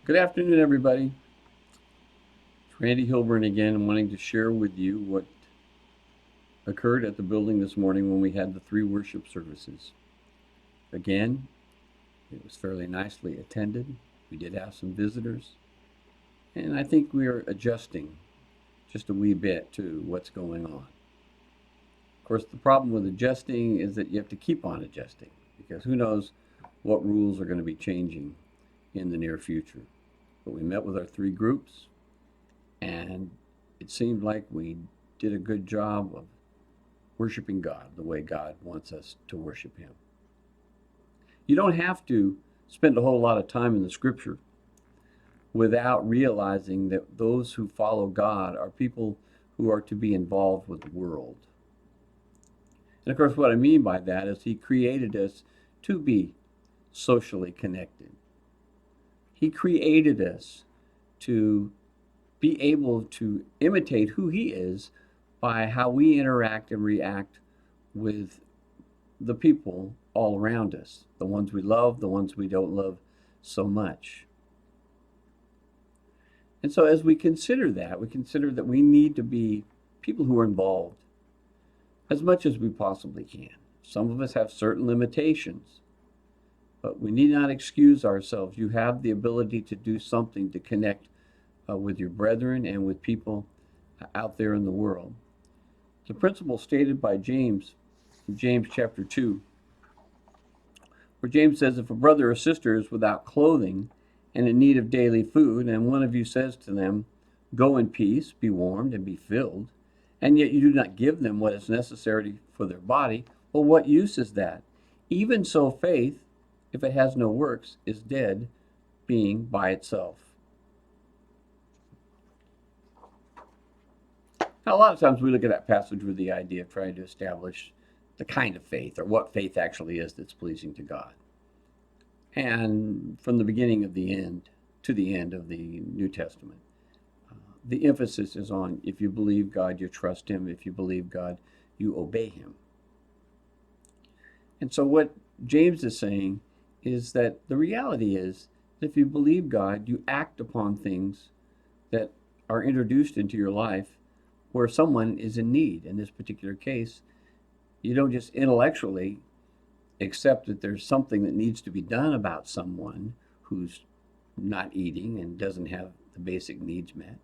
Good afternoon, everybody. It's Randy Hilburn again, wanting to share with you what occurred at the building this morning when we had the three worship services. Again, it was fairly nicely attended. We did have some visitors, and I think we are adjusting just a wee bit to what's going on. Of course, the problem with adjusting is that you have to keep on adjusting because who knows what rules are going to be changing in the near future. But we met with our three groups, and it seemed like we did a good job of worshiping God the way God wants us to worship Him. You don't have to spend a whole lot of time in the scripture without realizing that those who follow God are people who are to be involved with the world. And of course, what I mean by that is He created us to be socially connected. He created us to be able to imitate who He is by how we interact and react with the people all around us, the ones we love, the ones we don't love so much. And so as we consider that we need to be people who are involved as much as we possibly can. Some of us have certain limitations, but we need not excuse ourselves. You have the ability to do something to connect with your brethren and with people out there in the world. The principle stated by James in James chapter 2, where James says, if a brother or sister is without clothing and in need of daily food, and one of you says to them, go in peace, be warmed, and be filled, and yet you do not give them what is necessary for their body, well, what use is that? Even so, faith, if it has no works, is dead, being by itself. Now, a lot of times we look at that passage with the idea of trying to establish the kind of faith or what faith actually is that's pleasing to God. And from the beginning of the end to the end of the New Testament, the emphasis is on if you believe God, you trust Him. If you believe God, you obey Him. And so what James is saying is that the reality is that if you believe God, you act upon things that are introduced into your life where someone is in need. In this particular case, you don't just intellectually accept that there's something that needs to be done about someone who's not eating and doesn't have the basic needs met.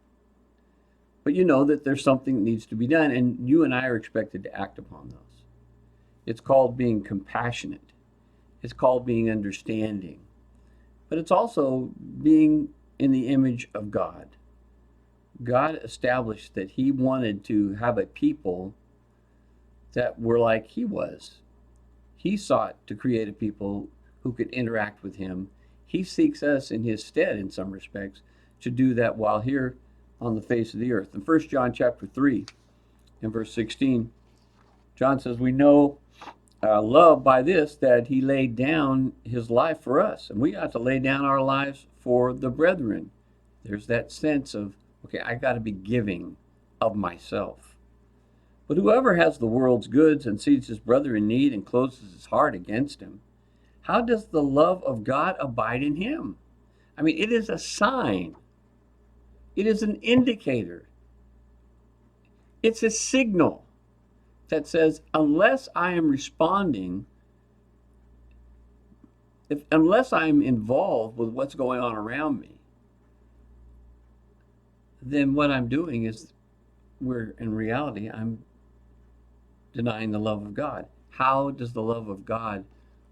But you know that there's something that needs to be done, and you and I are expected to act upon those. It's called being compassionate. It's called being understanding. But it's also being in the image of God. God established that He wanted to have a people that were like He was. He sought to create a people who could interact with Him. He seeks us in His stead, in some respects, to do that while here on the face of the earth. In 1 John chapter 3 and verse 16, John says, we know love by this, that He laid down His life for us. And we ought to lay down our lives for the brethren. There's that sense of, okay, I got to be giving of myself. But whoever has the world's goods and sees his brother in need and closes his heart against him, how does the love of God abide in him? I mean, it is a sign. It is an indicator. It's a signal that says, unless I am responding, unless I'm involved with what's going on around me, then what I'm doing is, in reality, I'm denying the love of God. How does the love of God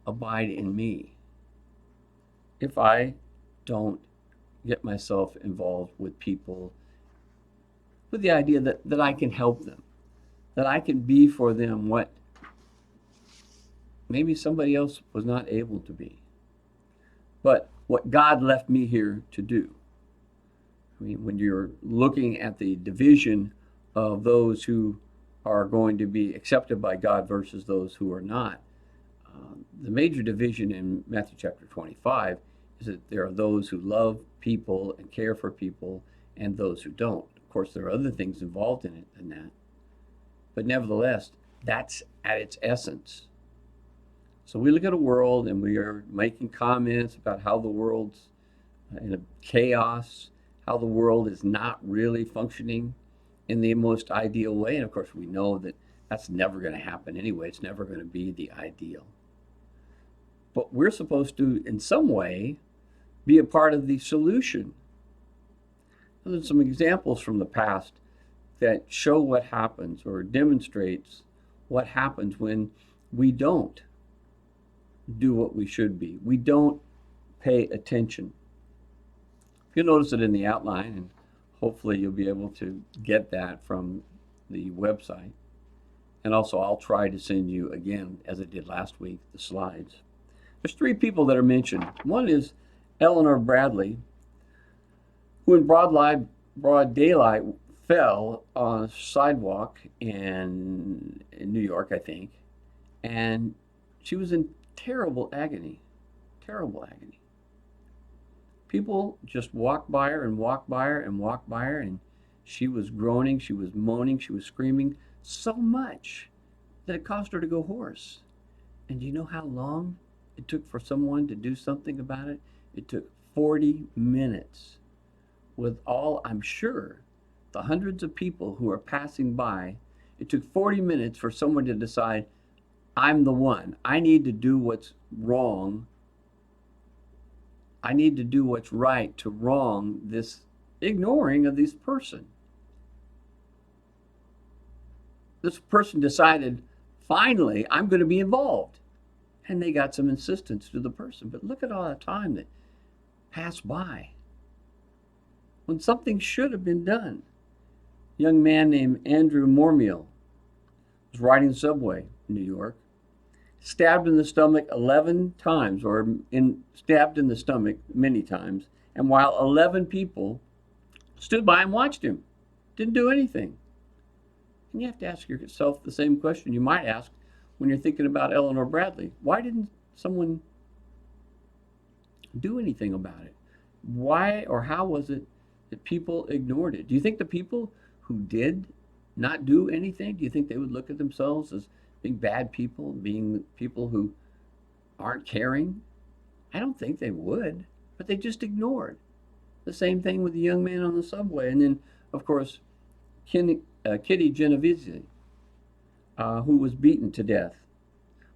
abide in me if I don't get myself involved with people with the idea that I can help them, that I can be for them what maybe somebody else was not able to be, but what God left me here to do? I mean, when you're looking at the division of those who are going to be accepted by God versus those who are not, the major division in Matthew chapter 25 is that there are those who love people and care for people and those who don't. Of course, there are other things involved in it than that. But nevertheless, that's at its essence. So we look at a world and we are making comments about how the world's in a chaos, how the world is not really functioning in the most ideal way. And of course, we know that that's never going to happen anyway. It's never going to be the ideal. But we're supposed to, in some way, be a part of the solution. There's some examples from the past that show what happens or demonstrates what happens when we don't do what we should be. We don't pay attention. You'll notice it in the outline, and hopefully you'll be able to get that from the website. And also, I'll try to send you again, as I did last week, the slides. There's three people that are mentioned. One is Eleanor Bradley, who in broad daylight fell on a sidewalk in New York, I think, and she was in terrible agony, terrible agony. People just walked by her and walked by her and walked by her, and she was groaning, she was moaning, she was screaming so much that it caused her to go hoarse. And do you know how long it took for someone to do something about it? It took 40 minutes. With all, I'm sure, the hundreds of people who are passing by, it took 40 minutes for someone to decide, I'm the one. I need to do what's wrong. I need to do what's right to wrong this ignoring of this person. This person decided, finally, I'm going to be involved. And they got some insistence to the person. But look at all the time that passed by when something should have been done. A young man named Andrew Mormiel was riding the subway in New York, stabbed in the stomach 11 times, or stabbed in the stomach many times, and while 11 people stood by and watched him, didn't do anything. And you have to ask yourself the same question you might ask when you're thinking about Eleanor Bradley. Why didn't someone do anything about it? Why or how was it that people ignored it? Do you think the people who did not do anything, do you think they would look at themselves as being bad people, being people who aren't caring? I don't think they would, but they just ignored. The same thing with the young man on the subway. And then, of course, Kitty Genovese, who was beaten to death,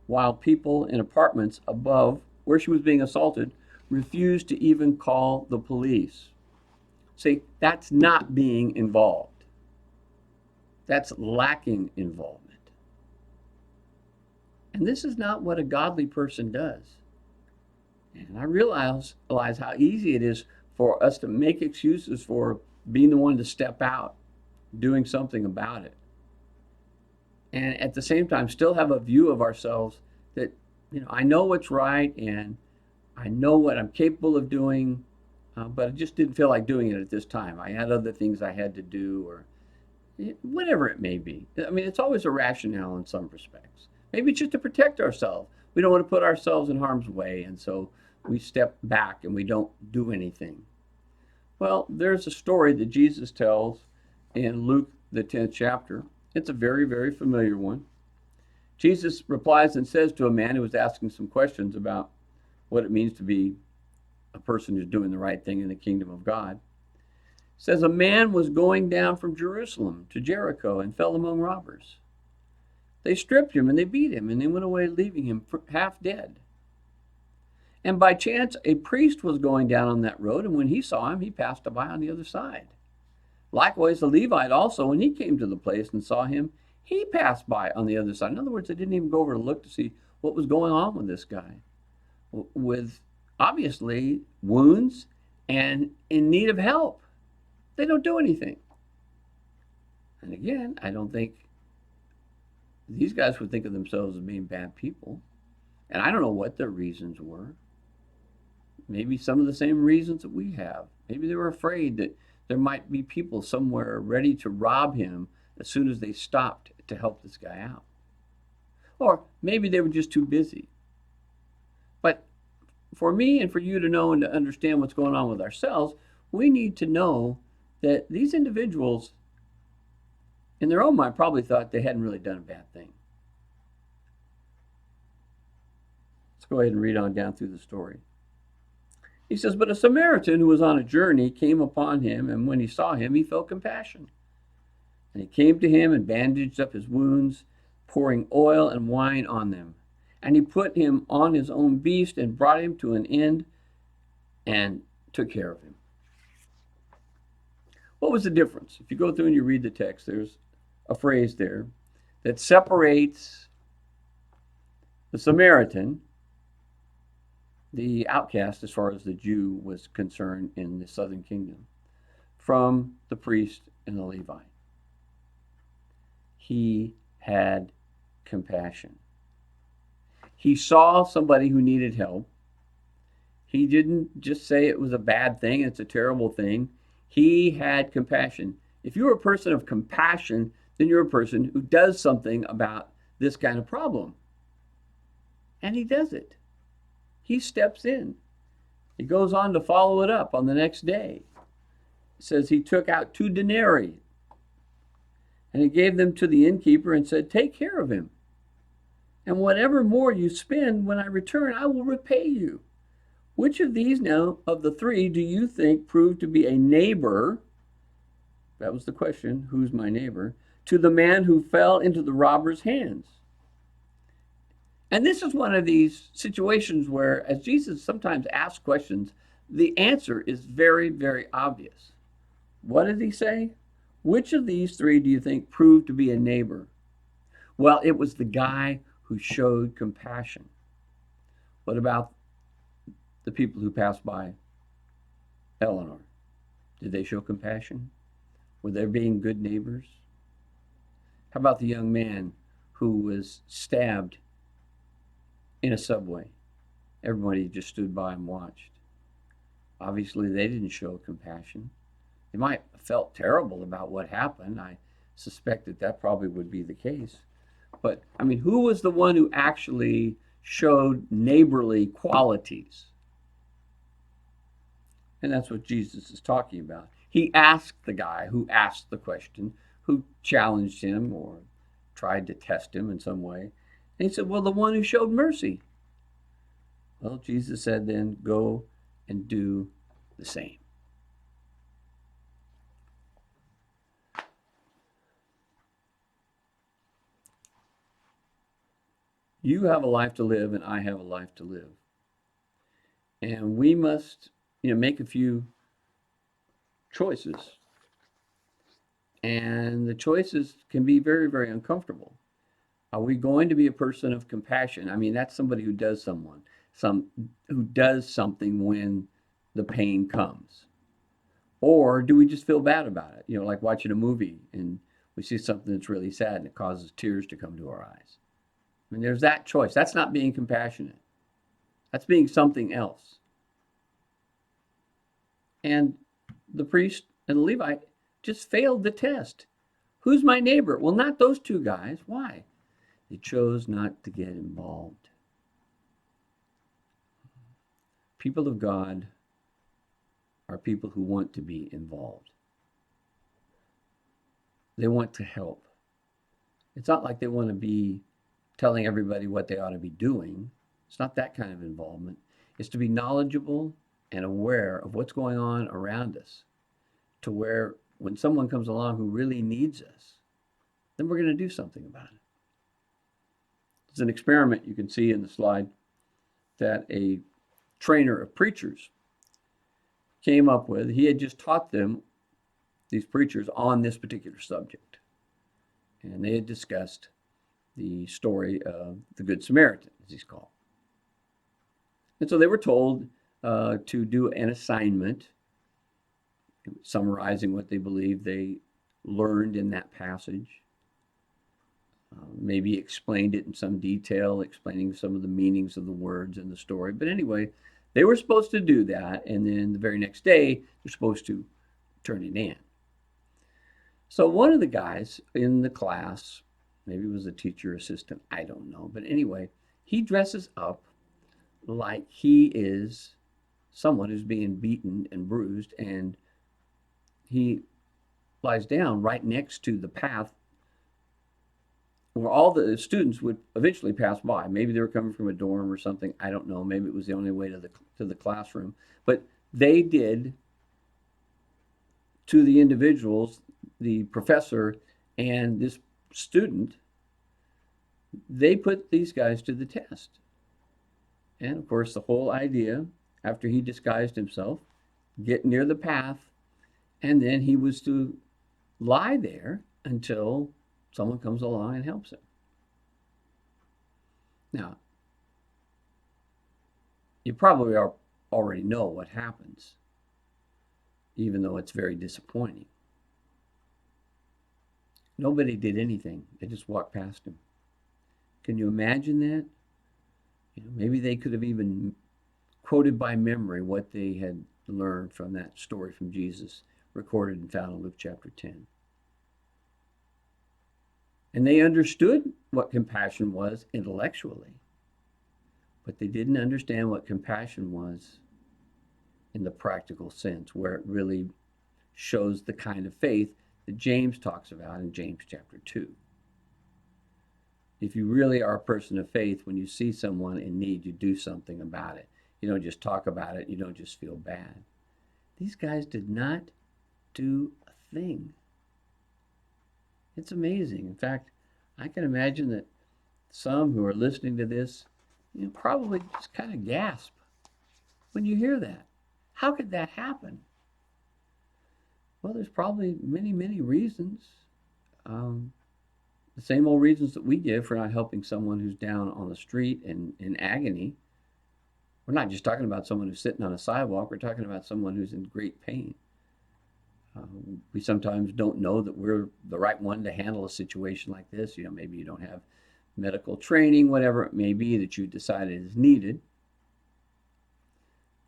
while people in apartments above where she was being assaulted refused to even call the police. See, that's not being involved. That's lacking involvement. And this is not what a godly person does. And I realize how easy it is for us to make excuses for being the one to step out, doing something about it. And at the same time, still have a view of ourselves that, I know what's right and I know what I'm capable of doing, but I just didn't feel like doing it at this time. I had other things I had to do, or whatever it may be. I mean, it's always a rationale in some respects. Maybe it's just to protect ourselves. We don't want to put ourselves in harm's way, and so we step back and we don't do anything. Well, there's a story that Jesus tells in Luke, the 10th chapter. It's a very, very familiar one. Jesus replies and says to a man who was asking some questions about what it means to be a person who's doing the right thing in the kingdom of God. Says a man was going down from Jerusalem to Jericho and fell among robbers. They stripped him and they beat him and they went away, leaving him half dead. And by chance, a priest was going down on that road, and when he saw him, he passed by on the other side. Likewise, the Levite also, when he came to the place and saw him, he passed by on the other side. In other words, they didn't even go over to look to see what was going on with this guy, with obviously wounds and in need of help. They don't do anything. And again, I don't think these guys would think of themselves as being bad people. And I don't know what their reasons were. Maybe some of the same reasons that we have. Maybe they were afraid that there might be people somewhere ready to rob him as soon as they stopped to help this guy out. Or maybe they were just too busy. But for me and for you to know and to understand what's going on with ourselves, we need to know that these individuals, in their own mind, probably thought they hadn't really done a bad thing. Let's go ahead and read on down through the story. He says, but a Samaritan who was on a journey came upon him, and when he saw him, he felt compassion. And he came to him and bandaged up his wounds, pouring oil and wine on them. And he put him on his own beast and brought him to an inn and took care of him. What was the difference? If you go through and you read the text, there's a phrase there that separates the Samaritan, the outcast as far as the Jew was concerned in the southern kingdom, from the priest and the Levite. He had compassion. He saw somebody who needed help. He didn't just say it was a bad thing, it's a terrible thing. He had compassion. If you're a person of compassion, then you're a person who does something about this kind of problem. And he does it. He steps in. He goes on to follow it up on the next day. It says he took out 2 denarii and he gave them to the innkeeper and said, take care of him. And whatever more you spend, when I return, I will repay you. Which of these now, of the 3, do you think proved to be a neighbor? That was the question, who's my neighbor? To the man who fell into the robber's hands. And this is one of these situations where, as Jesus sometimes asks questions, the answer is very, very obvious. What did he say? Which of these 3 do you think proved to be a neighbor? Well, it was the guy who showed compassion. What about the people who passed by Eleanor? Did they show compassion? Were they being good neighbors? How about the young man who was stabbed in a subway? Everybody just stood by and watched. Obviously, they didn't show compassion. They might have felt terrible about what happened. I suspect that probably would be the case. But, I mean, who was the one who actually showed neighborly qualities? And that's what Jesus is talking about. He asked the guy who asked the question, who challenged him or tried to test him in some way. And he said, well, the one who showed mercy. Well, Jesus said, then go and do the same. You have a life to live, and I have a life to live. And we must, make a few choices. And the choices can be very, very uncomfortable. Are we going to be a person of compassion? I mean, that's somebody who does who does something when the pain comes. Or do we just feel bad about it? Like watching a movie and we see something that's really sad and it causes tears to come to our eyes. I mean, there's that choice. That's not being compassionate. That's being something else. And the priest and the Levite just failed the test. Who's my neighbor? Well, not those 2 guys. Why? They chose not to get involved. People of God are people who want to be involved. They want to help. It's not like they want to be telling everybody what they ought to be doing. It's not that kind of involvement. It's to be knowledgeable and aware of what's going on around us, to where when someone comes along who really needs us, then we're going to do something about it. There's an experiment you can see in the slide that a trainer of preachers came up with. He had just taught these preachers, on this particular subject. And they had discussed the story of the Good Samaritan, as he's called. And so they were told to do an assignment summarizing what they believed they learned in that passage. Maybe explained it in some detail, explaining some of the meanings of the words in the story. But anyway, they were supposed to do that, and then the very next day, they're supposed to turn it in. So one of the guys in the class, maybe it was a teacher assistant, I don't know. But anyway, he dresses up like he is someone who's being beaten and bruised, and he lies down right next to the path where all the students would eventually pass by. Maybe they were coming from a dorm or something. I don't know. Maybe it was the only way to the classroom. But they did to the individuals, the professor and this student, they put these guys to the test. And of course, the whole idea, after he disguised himself, get near the path, and then he was to lie there until someone comes along and helps him. Now, you probably already know what happens, even though it's very disappointing. Nobody did anything. They just walked past him. Can you imagine that? Maybe they could have even quoted by memory what they had learned from that story from Jesus, recorded and found in Luke chapter 10. And they understood what compassion was intellectually, but they didn't understand what compassion was in the practical sense, where it really shows the kind of faith that James talks about in James chapter 2. If you really are a person of faith, when you see someone in need, you do something about it. You don't just talk about it. You don't just feel bad. These guys did not do a thing. It's amazing. In fact, I can imagine that some who are listening to this, probably just kind of gasp when you hear that. How could that happen? Well, there's probably many, many reasons. The same old reasons that we give for not helping someone who's down on the street and in agony. We're not just talking about someone who's sitting on a sidewalk. We're talking about someone who's in great pain. We sometimes don't know that we're the right one to handle a situation like this. Maybe you don't have medical training, whatever it may be that you decided is needed.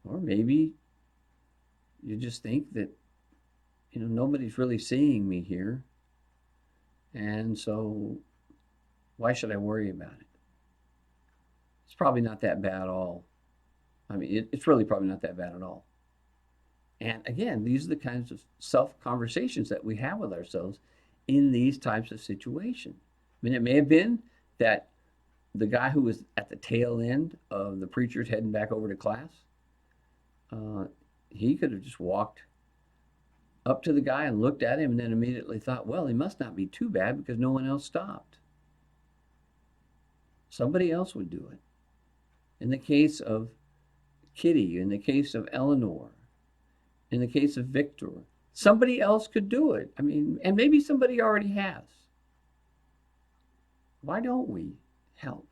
Or maybe you just think that, nobody's really seeing me here. And so why should I worry about it? It's probably not that bad at all. I mean, it's really probably not that bad at all. And again, these are the kinds of self-conversations that we have with ourselves in these types of situations. I mean, it may have been that the guy who was at the tail end of the preachers heading back over to class, he could have just walked up to the guy and looked at him and then immediately thought, well, he must not be too bad because no one else stopped. Somebody else would do it. In the case of Kitty, in the case of Eleanor, in the case of Victor, somebody else could do it. I mean, and maybe somebody already has. Why don't we help?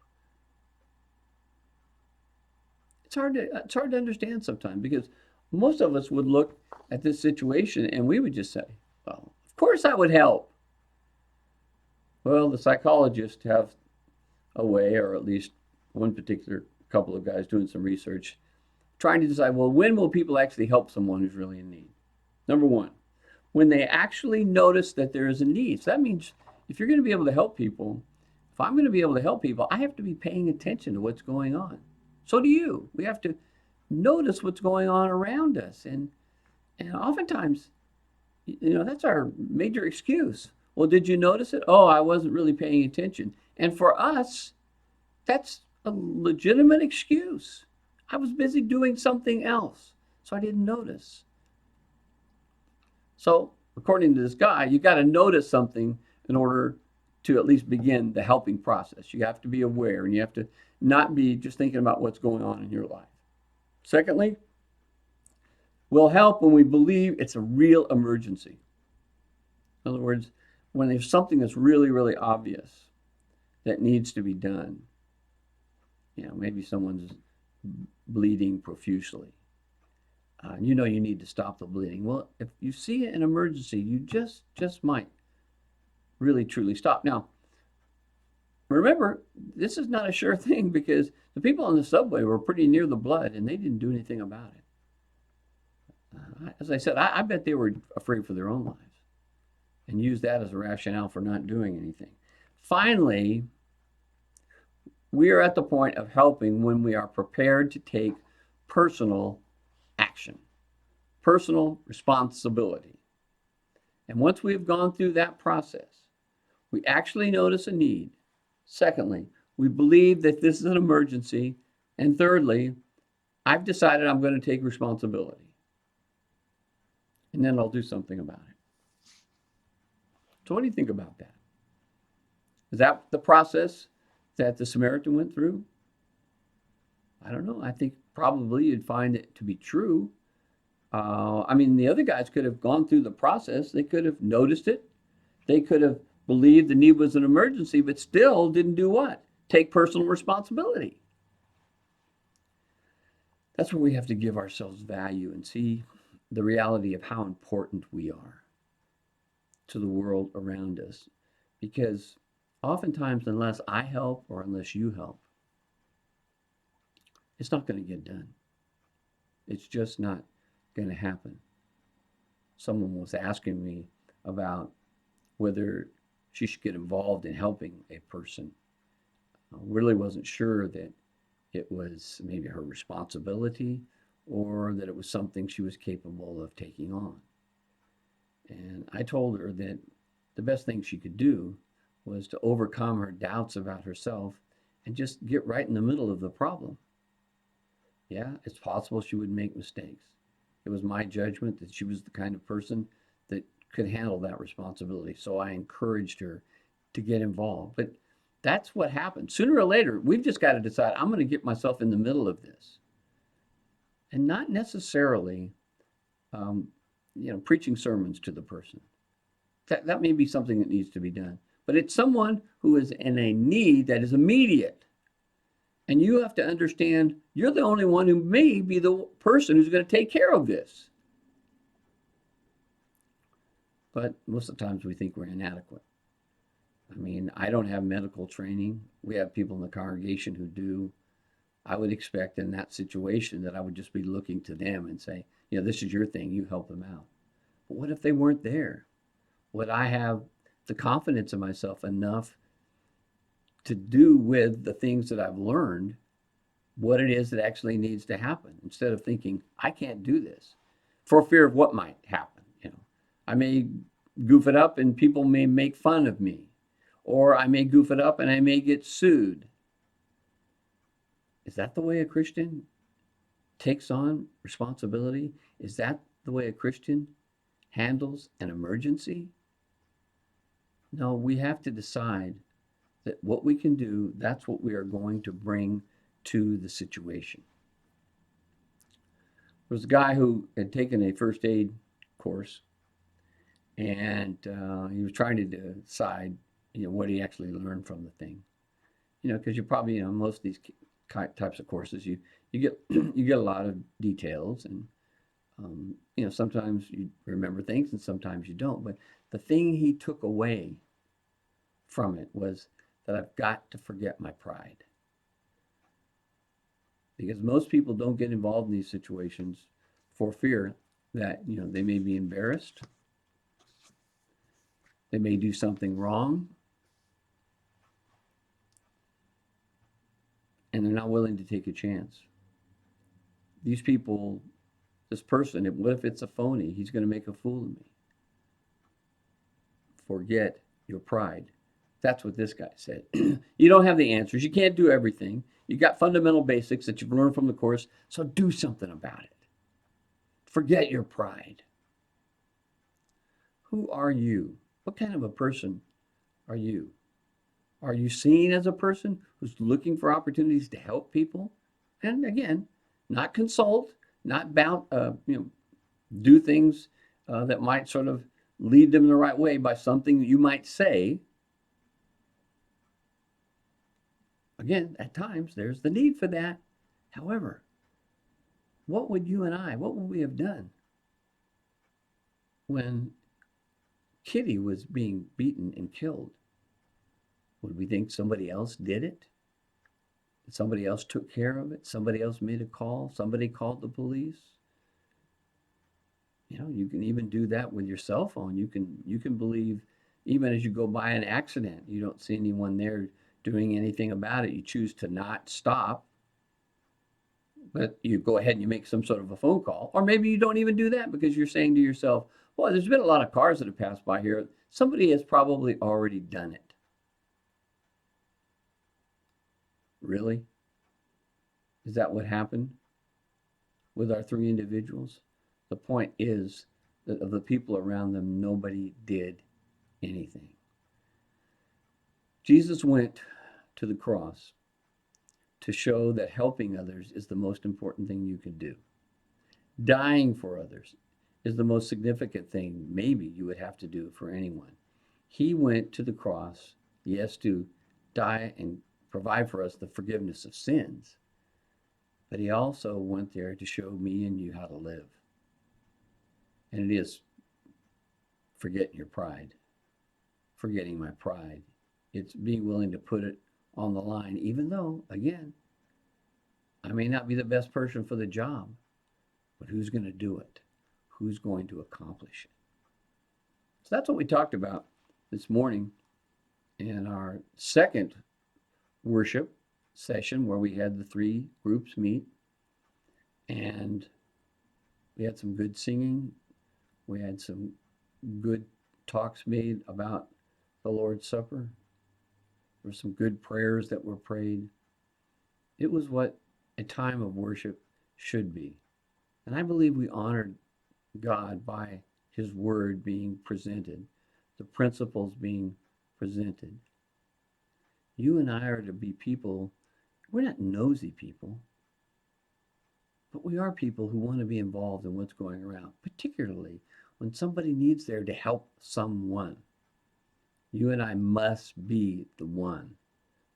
It's hard to understand sometimes, because most of us would look at this situation and we would just say, well, of course I would help. Well, the psychologists have a way, or at least one particular couple of guys doing some research, trying to decide, well, when will people actually help someone who's really in need? Number one, when they actually notice that there is a need. So that means if you're going to be able to help people, if I'm going to be able to help people, I have to be paying attention to what's going on. So do you. We have to notice what's going on around us. And oftentimes, that's our major excuse. Well, did you notice it? Oh, I wasn't really paying attention. And for us, that's a legitimate excuse. I was busy doing something else, so I didn't notice. So, according to this guy, you got to notice something in order to at least begin the helping process. You have to be aware, and you have to not be just thinking about what's going on in your life. Secondly, we'll help when we believe it's a real emergency. In other words, when there's something that's really, really obvious that needs to be done. Maybe someone's bleeding profusely. You need to stop the bleeding. Well, if you see an emergency, you just might really truly stop. Now, remember, this is not a sure thing, because the people on the subway were pretty near the blood and they didn't do anything about it. As I said, I bet they were afraid for their own lives and used that as a rationale for not doing anything. Finally, we are at the point of helping when we are prepared to take personal action, personal responsibility. And once we've gone through that process, we actually notice a need. Secondly, we believe that this is an emergency. And thirdly, I've decided I'm going to take responsibility. And then I'll do something about it. So, what do you think about that? Is that the process that the Samaritan went through? I don't know. I think probably you'd find it to be true. I mean, the other guys could have gone through the process. They could have noticed it. They could have believed the need was an emergency, but still didn't do what? Take personal responsibility. That's where we have to give ourselves value and see the reality of how important we are to the world around us. Because oftentimes, unless I help or unless you help, it's not going to get done. It's just not going to happen. Someone was asking me about whether she should get involved in helping a person. I really wasn't sure that it was maybe her responsibility or that it was something she was capable of taking on. And I told her that the best thing she could do was to overcome her doubts about herself and just get right in the middle of the problem. Yeah, it's possible she would make mistakes. It was my judgment that she was the kind of person that could handle that responsibility. So I encouraged her to get involved. But that's what happens. Sooner or later, we've just got to decide I'm going to get myself in the middle of this. And not necessarily, preaching sermons to the person. That may be something that needs to be done. But it's someone who is in a need that is immediate. And you have to understand you're the only one who may be the person who's going to take care of this. But most of the times we think we're inadequate. I mean, I don't have medical training. We have people in the congregation who do. I would expect in that situation that I would just be looking to them and say, this is your thing, you help them out. But what if they weren't there? Would I have the confidence in myself enough to do with the things that I've learned what it is that actually needs to happen instead of thinking, I can't do this for fear of what might happen? I may goof it up and people may make fun of me, or I may goof it up and I may get sued. Is that the way a Christian takes on responsibility? Is that the way a Christian handles an emergency? No, we have to decide that what we can do, that's what we are going to bring to the situation. There was a guy who had taken a first aid course, and he was trying to decide, what he actually learned from the thing. Because you probably, most of these types of courses, you get you get a lot of details, and sometimes you remember things and sometimes you don't. But the thing he took away from it was that I've got to forget my pride. Because most people don't get involved in these situations for fear that, they may be embarrassed. They may do something wrong. And they're not willing to take a chance. These people, this person, what if it's a phony? He's going to make a fool of me. Forget your pride. That's what this guy said. You don't have the answers. You can't do everything. You got fundamental basics that you've learned from the course, so do something about it. Forget your pride. Who are you? What kind of a person are you? Are you seen as a person who's looking for opportunities to help people? And again, not consult, not do things that might sort of lead them the right way by something that you might say. Again, at times there's the need for that. However, what would we have done when Kitty was being beaten and killed? Would we think somebody else did it? Somebody else took care of it? Somebody else made a call? Somebody called the police? You can even do that with your cell phone. You can believe, even as you go by an accident, you don't see anyone there doing anything about it. You choose to not stop, but you go ahead and you make some sort of a phone call. Or maybe you don't even do that because you're saying to yourself, well, there's been a lot of cars that have passed by here. Somebody has probably already done it. Really? Is that what happened with our three individuals? The point is that of the people around them, nobody did anything. Jesus went to the cross to show that helping others is the most important thing you can do. Dying for others is the most significant thing maybe you would have to do for anyone. He went to the cross, yes, to die and provide for us the forgiveness of sins, but he also went there to show me and you how to live. And it is forgetting your pride, forgetting my pride. It's being willing to put it on the line, even though, again, I may not be the best person for the job, but who's going to do it? Who's going to accomplish it? So that's what we talked about this morning in our second worship session where we had the three groups meet, and we had some good singing. We had some good talks made about the Lord's Supper. There were some good prayers that were prayed. It was what a time of worship should be. And I believe we honored God by his word being presented, the principles being presented. You and I are to be people, we're not nosy people, but we are people who want to be involved in what's going around, particularly when somebody needs there to help someone. You and I must be the one.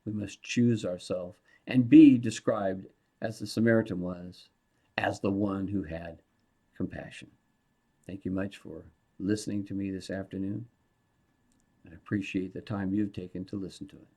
We must choose ourselves and be described as the Samaritan was, as the one who had compassion. Thank you much for listening to me this afternoon. I appreciate the time you've taken to listen to it.